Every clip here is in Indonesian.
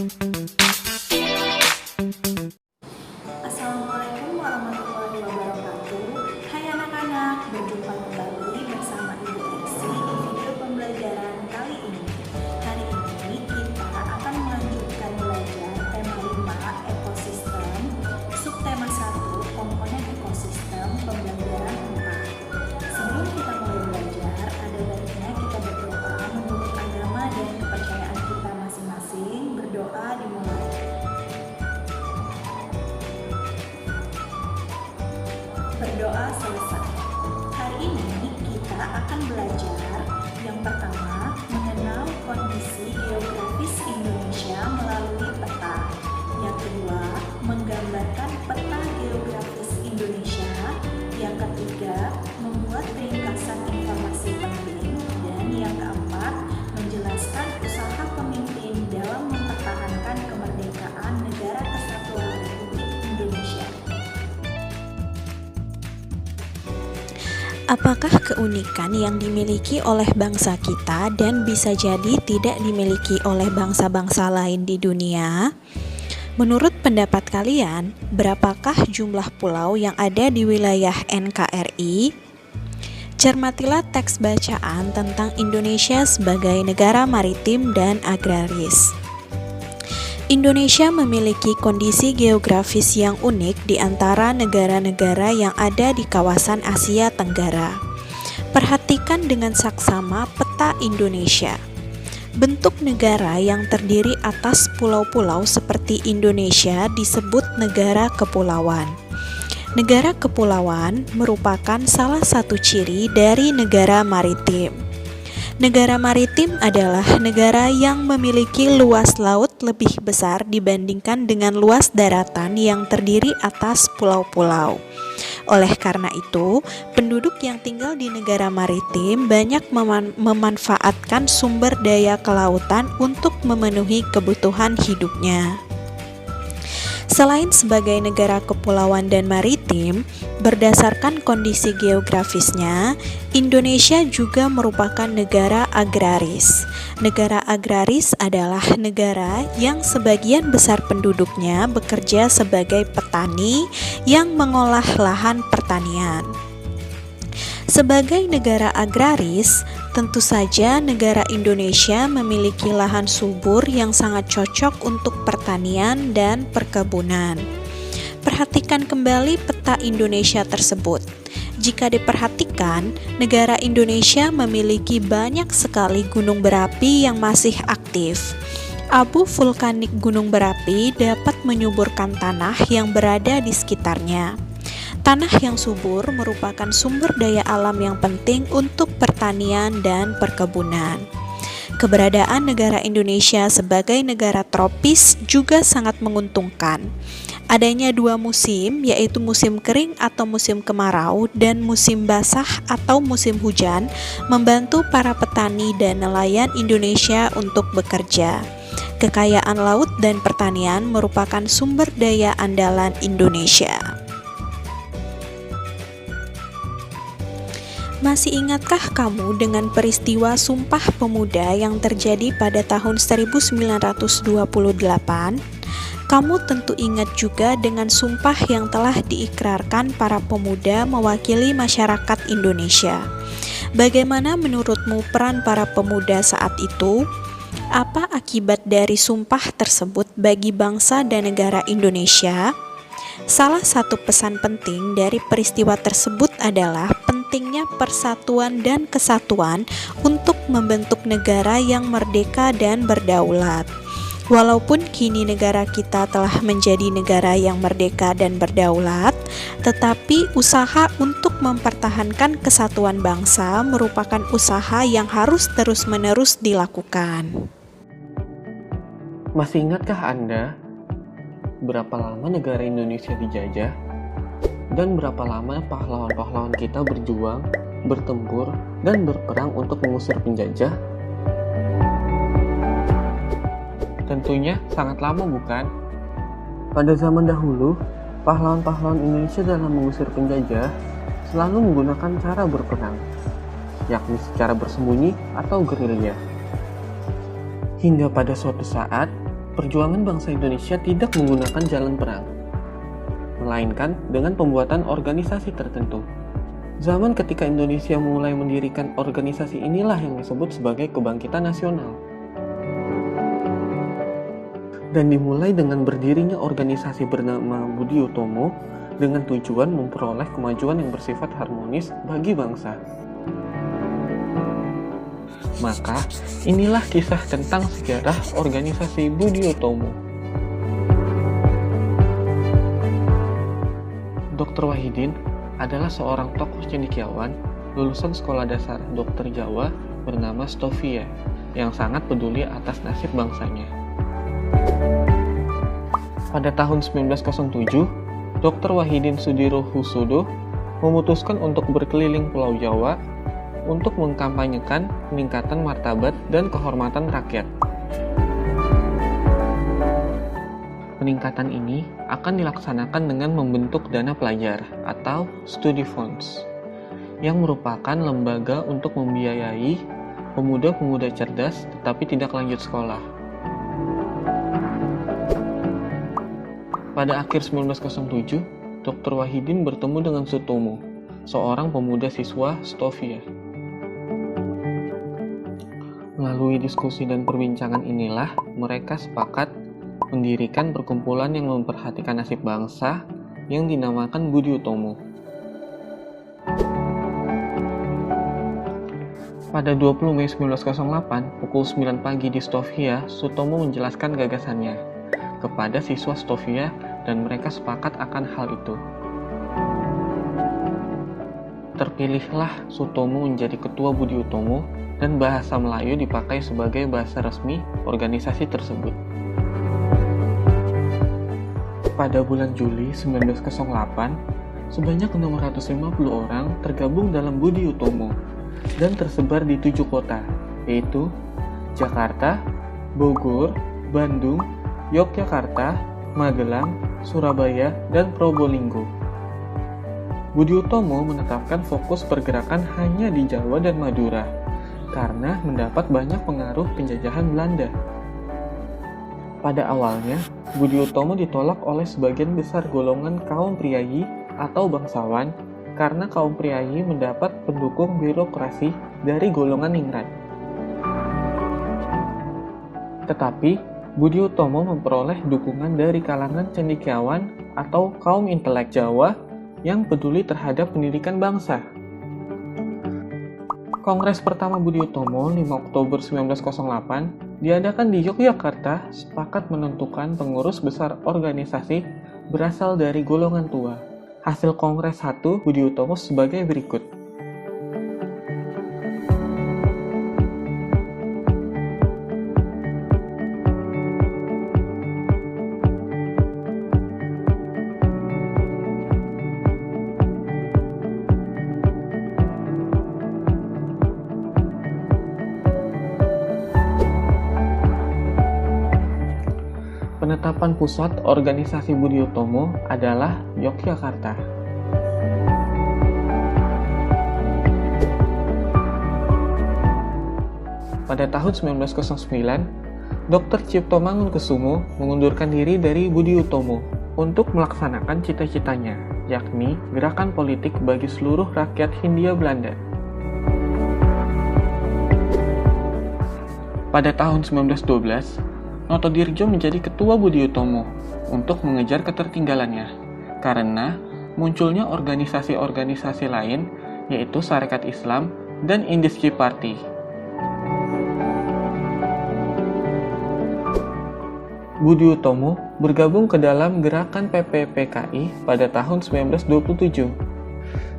Assalamualaikum warahmatullahi wabarakatuh. Hai anak-anak, berjumpa kembali bersama Ibu Ersi di video pembelajaran kali ini. Hari ini kita akan melanjutkan belajar tema 5 ekosistem, subtema 1 komponen ekosistem, pembelajaran 4. Sebelum kita mulai belajar, ada baiknya kita berdoa menurut agama dan kepercayaan kita masing-masing. Berdoa dimulai. Berdoa selesai. Hari ini kita akan belajar yang pertama, mengenal kondisi geografis Indonesia melalui peta. Yang kedua, menggambarkan peta geografis Indonesia. Yang ketiga, membuat ringkasan informasi penting. Dan yang keempat, menjelaskan usaha pemimpin dalam mempertahankan kemerdekaan Negara Kesatuan Republik Indonesia. Apakah keunikan yang dimiliki oleh bangsa kita dan bisa jadi tidak dimiliki oleh bangsa-bangsa lain di dunia? Menurut pendapat kalian, berapakah jumlah pulau yang ada di wilayah NKRI? Cermatilah teks bacaan tentang Indonesia sebagai negara maritim dan agraris. Indonesia memiliki kondisi geografis yang unik di antara negara-negara yang ada di kawasan Asia Tenggara. Perhatikan dengan saksama peta Indonesia. Bentuk negara yang terdiri atas pulau-pulau seperti Indonesia disebut negara kepulauan. Negara kepulauan merupakan salah satu ciri dari negara maritim. Negara maritim adalah negara yang memiliki luas laut lebih besar dibandingkan dengan luas daratan yang terdiri atas pulau-pulau. Oleh karena itu, penduduk yang tinggal di negara maritim banyak memanfaatkan sumber daya kelautan untuk memenuhi kebutuhan hidupnya. Selain sebagai negara kepulauan dan maritim, berdasarkan kondisi geografisnya, Indonesia juga merupakan negara agraris. Negara agraris adalah negara yang sebagian besar penduduknya bekerja sebagai petani yang mengolah lahan pertanian. Sebagai negara agraris, tentu saja negara Indonesia memiliki lahan subur yang sangat cocok untuk pertanian dan perkebunan. Perhatikan kembali peta Indonesia tersebut. Jika diperhatikan, negara Indonesia memiliki banyak sekali gunung berapi yang masih aktif. Abu vulkanik gunung berapi dapat menyuburkan tanah yang berada di sekitarnya. Tanah yang subur merupakan sumber daya alam yang penting untuk pertanian dan perkebunan. Keberadaan negara Indonesia sebagai negara tropis juga sangat menguntungkan. Adanya dua musim, yaitu musim kering atau musim kemarau dan musim basah atau musim hujan, membantu para petani dan nelayan Indonesia untuk bekerja. Kekayaan laut dan pertanian merupakan sumber daya andalan Indonesia. Masih ingatkah kamu dengan peristiwa Sumpah Pemuda yang terjadi pada tahun 1928? Kamu tentu ingat juga dengan sumpah yang telah diikrarkan para pemuda mewakili masyarakat Indonesia. Bagaimana menurutmu peran para pemuda saat itu? Apa akibat dari sumpah tersebut bagi bangsa dan negara Indonesia? Salah satu pesan penting dari peristiwa tersebut adalah pentingnya persatuan dan kesatuan untuk membentuk negara yang merdeka dan berdaulat. Walaupun kini negara kita telah menjadi negara yang merdeka dan berdaulat, tetapi usaha untuk mempertahankan kesatuan bangsa merupakan usaha yang harus terus-menerus dilakukan. Masih ingatkah Anda berapa lama negara Indonesia dijajah? Dan berapa lama pahlawan-pahlawan kita berjuang, bertempur, dan berperang untuk mengusir penjajah? Tentunya sangat lama, bukan? Pada zaman dahulu, pahlawan-pahlawan Indonesia dalam mengusir penjajah selalu menggunakan cara berperang, yakni secara bersembunyi atau gerilya. Hingga pada suatu saat, perjuangan bangsa Indonesia tidak menggunakan jalan perang, melainkan dengan pembuatan organisasi tertentu. Zaman ketika Indonesia mulai mendirikan organisasi inilah yang disebut sebagai kebangkitan nasional. Dan dimulai dengan berdirinya organisasi bernama Budi Utomo dengan tujuan memperoleh kemajuan yang bersifat harmonis bagi bangsa. Maka, inilah kisah tentang sejarah organisasi Budi Utomo. Dr. Wahidin adalah seorang tokoh cendekiawan lulusan sekolah dasar dokter Jawa bernama Stovia yang sangat peduli atas nasib bangsanya. Pada tahun 1907, Dr. Wahidin Sudirohusodo memutuskan untuk berkeliling Pulau Jawa untuk mengkampanyekan peningkatan martabat dan kehormatan rakyat. Peningkatan ini akan dilaksanakan dengan membentuk dana pelajar atau study funds, yang merupakan lembaga untuk membiayai pemuda-pemuda cerdas tetapi tidak lanjut sekolah. Pada akhir 1907, Dr. Wahidin bertemu dengan Sutomo, seorang pemuda siswa Stovia. Melalui diskusi dan perbincangan inilah mereka sepakat mendirikan perkumpulan yang memperhatikan nasib bangsa yang dinamakan Budi Utomo. Pada 20 Mei 1908, pukul 9 pagi di Stovia, Sutomo menjelaskan gagasannya kepada siswa Stovia dan mereka sepakat akan hal itu. Terpilihlah Sutomo menjadi ketua Budi Utomo dan bahasa Melayu dipakai sebagai bahasa resmi organisasi tersebut. Pada bulan Juli 1908, sebanyak 650 orang tergabung dalam Budi Utomo dan tersebar di 7 kota, yaitu Jakarta, Bogor, Bandung, Yogyakarta, Magelang, Surabaya, dan Probolinggo. Budi Utomo menetapkan fokus pergerakan hanya di Jawa dan Madura karena mendapat banyak pengaruh penjajahan Belanda. Pada awalnya, Budi Utomo ditolak oleh sebagian besar golongan kaum priayi atau bangsawan karena kaum priayi mendapat pendukung birokrasi dari golongan ningrat. Tetapi, Budi Utomo memperoleh dukungan dari kalangan cendekiawan atau kaum intelek Jawa yang peduli terhadap pendidikan bangsa. Kongres pertama Budi Utomo 5 Oktober 1908 diadakan di Yogyakarta sepakat menentukan pengurus besar organisasi berasal dari golongan tua. Hasil Kongres 1 Budi Utomo sebagai berikut. Penetapan pusat organisasi Budi Utomo adalah Yogyakarta. Pada tahun 1909, Dr. Cipto Mangunkusumo mengundurkan diri dari Budi Utomo untuk melaksanakan cita-citanya, yakni gerakan politik bagi seluruh rakyat Hindia Belanda. Pada tahun 1912, Notodirjo menjadi ketua Budi Utomo untuk mengejar ketertinggalannya karena munculnya organisasi-organisasi lain yaitu Sarekat Islam dan Industri Party. Budi Utomo bergabung ke dalam gerakan PPPKI pada tahun 1927.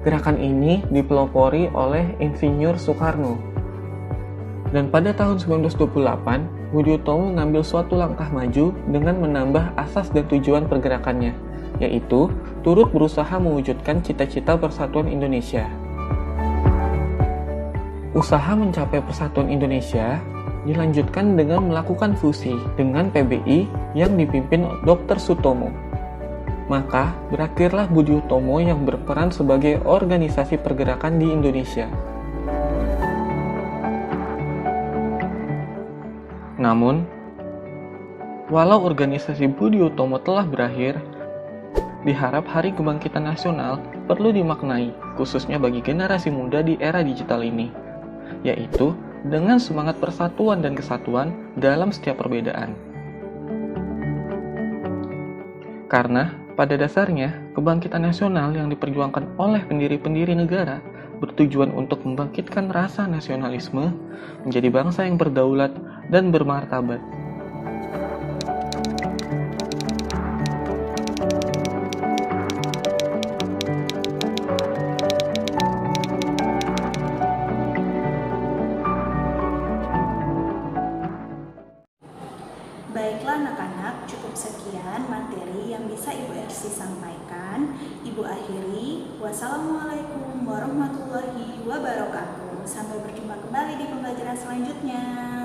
Gerakan ini dipelopori oleh Insinyur Soekarno. Dan pada tahun 1928, Budi Utomo mengambil suatu langkah maju dengan menambah asas dan tujuan pergerakannya, yaitu turut berusaha mewujudkan cita-cita persatuan Indonesia. Usaha mencapai persatuan Indonesia dilanjutkan dengan melakukan fusi dengan PBI yang dipimpin Dr. Sutomo. Maka berakhirlah Budi Utomo yang berperan sebagai organisasi pergerakan di Indonesia. Namun, Walau organisasi Budi Utomo telah berakhir, diharap Hari Kebangkitan Nasional perlu dimaknai, khususnya bagi generasi muda di era digital ini, yaitu dengan semangat persatuan dan kesatuan dalam setiap perbedaan. Karena pada dasarnya, kebangkitan nasional yang diperjuangkan oleh pendiri-pendiri negara bertujuan untuk membangkitkan rasa nasionalisme menjadi bangsa yang berdaulat dan bermartabat. Baiklah anak-anak, cukup sekian materi yang bisa Ibu Ersi sampaikan. Ibu akhiri, wassalamualaikum warahmatullahi wabarakatuh. Sampai berjumpa kembali di pembelajaran selanjutnya.